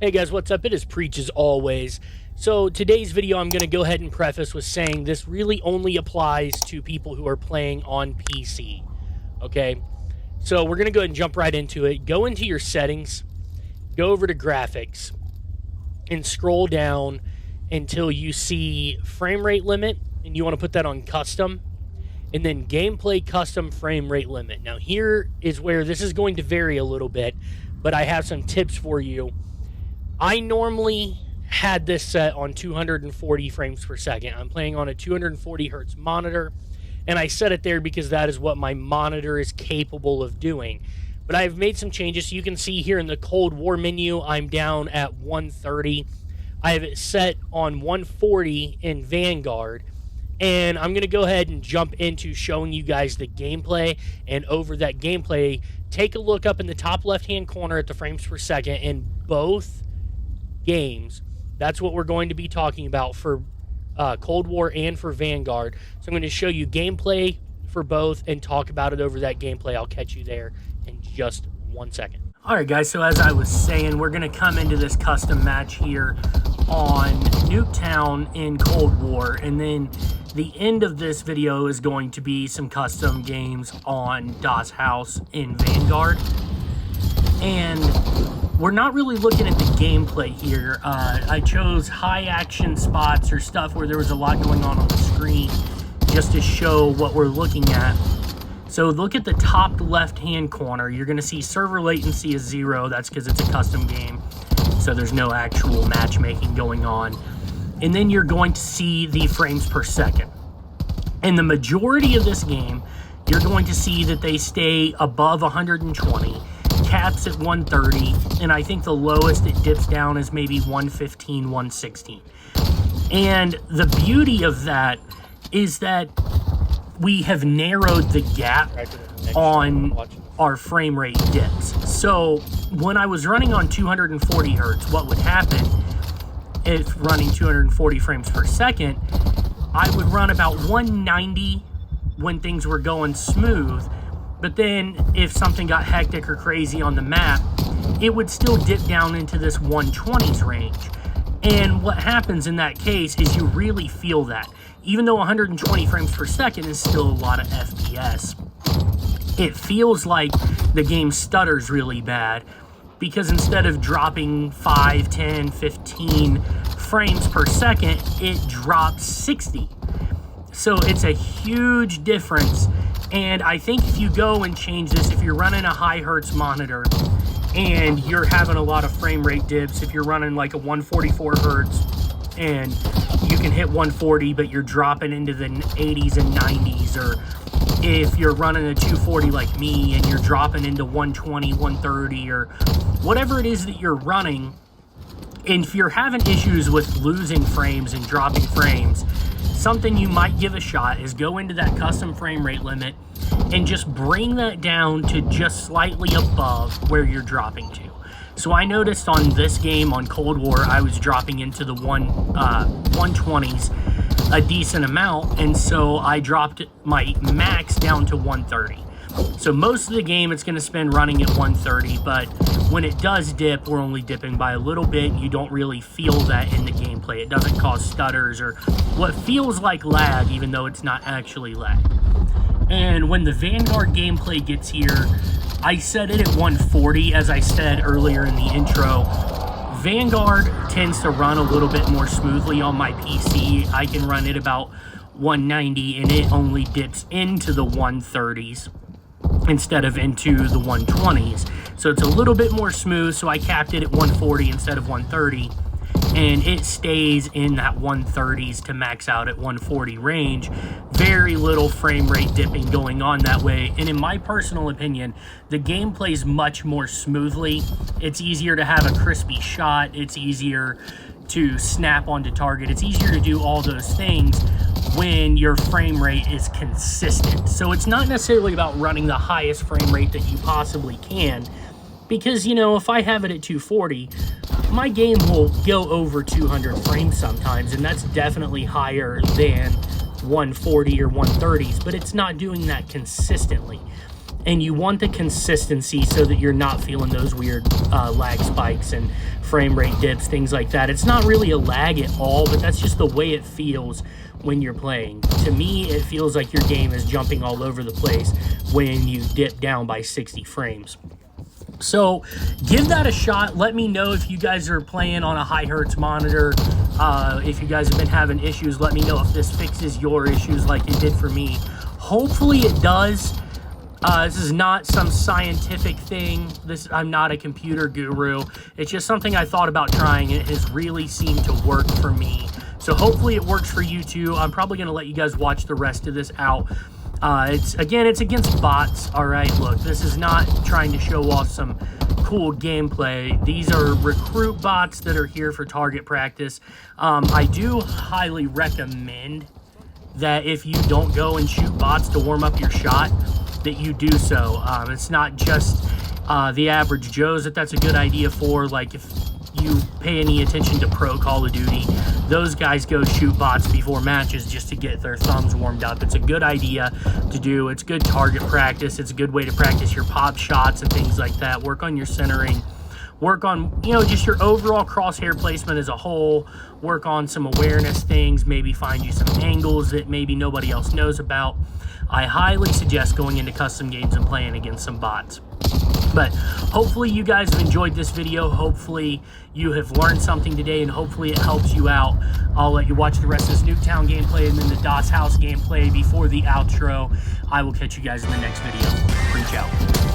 Hey guys, what's up? It is Preach as always. So today's video I'm going to go ahead and preface with saying this really only applies to people who are playing on PC. Okay? So we're going to go ahead and jump right into it. Go into your settings, go over to graphics, and scroll down until you see frame rate limit, and you want to put that on custom, and then gameplay custom frame rate limit. Now here is where this is going to vary a little bit, but I have some tips for you. I normally had this set on 240 frames per second. I'm playing on a 240 hertz monitor, and I set it there because that is what my monitor is capable of doing. But I've made some changes. So you can see here in the Cold War menu, I'm down at 130. I have it set on 140 in Vanguard, and I'm going to go ahead and jump into showing you guys the gameplay. And over that gameplay, take a look up in the top left-hand corner at the frames per second in both games. That's what we're going to be talking about for Cold War and for Vanguard. So I'm going to show you gameplay for both and talk about it over that gameplay. I'll catch you there in just 1 second. Alright guys, so as I was saying, we're going to come into this custom match here on Nuketown in Cold War, and then the end of this video is going to be some custom games on Das House in Vanguard. And we're not really looking at the gameplay here. I chose high action spots or stuff where there was a lot going on the screen just to show what we're looking at. So look at the top left hand corner. You're going to see server latency is 0. That's because it's a custom game, so there's no actual matchmaking going on. And then you're going to see the frames per second. In the majority of this game, you're going to see that they stay above 120. Caps at 130, and I think the lowest it dips down is maybe 115, 116. And the beauty of that is that we have narrowed the gap on our frame rate dips. So when I was running on 240 hertz, what would happen if running 240 frames per second, I would run about 190 when things were going smooth. But then if something got hectic or crazy on the map, it would still dip down into this 120s range. And what happens in that case is you really feel that. Even though 120 frames per second is still a lot of FPS, it feels like the game stutters really bad, because instead of dropping 5, 10, 15 frames per second, it drops 60. So it's a huge difference. And I think if you go and change this, if you're running a high hertz monitor and you're having a lot of frame rate dips, if you're running like a 144 hertz and you can hit 140 but you're dropping into the 80s and 90s, or if you're running a 240 like me and you're dropping into 120, 130, or whatever it is that you're running, and if you're having issues with losing frames and dropping frames, something you might give a shot is go into that custom frame rate limit and just bring that down to just slightly above where you're dropping to. So I noticed on this game, on Cold War, I was dropping into the 120s a decent amount, and so I dropped my max down to 130. So most of the game it's going to spend running at 130, but when it does dip, we're only dipping by a little bit. You don't really feel that in the gameplay. It doesn't cause stutters or what feels like lag, even though it's not actually lag. And when the Vanguard gameplay gets here, I set it at 140, as I said earlier in the intro. Vanguard tends to run a little bit more smoothly on my PC. I can run it about 190, and it only dips into the 130s. Instead of into the 120s. So it's a little bit more smooth, so I capped it at 140 instead of 130, and it stays in that 130s to max out at 140 range. Very little frame rate dipping going on that way, and in my personal opinion, the game plays much more smoothly. It's easier to have a crispy shot, it's easier to snap onto target, it's easier to do all those things when your frame rate is consistent. So it's not necessarily about running the highest frame rate that you possibly can, because, you know, if I have it at 240, my game will go over 200 frames sometimes, and that's definitely higher than 140 or 130s, but it's not doing that consistently. and you want the consistency so that you're not feeling those weird lag spikes and frame rate dips, things like that. It's not really a lag at all, but that's just the way it feels when you're playing. To me, it feels like your game is jumping all over the place when you dip down by 60 frames. So give that a shot. Let me know if you guys are playing on a high hertz monitor. If you guys have been having issues, let me know if this fixes your issues like it did for me. Hopefully it does. This is not some scientific thing. I'm not a computer guru. It's just something I thought about trying, and it has really seemed to work for me. So hopefully it works for you too. I'm probably going to let you guys watch the rest of this out. It's against bots. All right, look, this is not trying to show off some cool gameplay. These are recruit bots that are here for target practice. I do highly recommend that if you don't go and shoot bots to warm up your shot, that you do so. It's not just the average Joes that's a good idea for. Like, if you pay any attention to pro Call of Duty, those guys go shoot bots before matches just to get their thumbs warmed up. It's a good idea to do. It's good target practice. It's a good way to practice your pop shots and things like that. Work on your centering. Work on, just your overall crosshair placement as a whole. Work on some awareness things. Maybe find you some angles that maybe nobody else knows about. I highly suggest going into custom games and playing against some bots. But hopefully you guys have enjoyed this video. Hopefully you have learned something today, and hopefully it helps you out. I'll let you watch the rest of this Nuketown gameplay and then the DOS House gameplay before the outro. I will catch you guys in the next video. Reach out.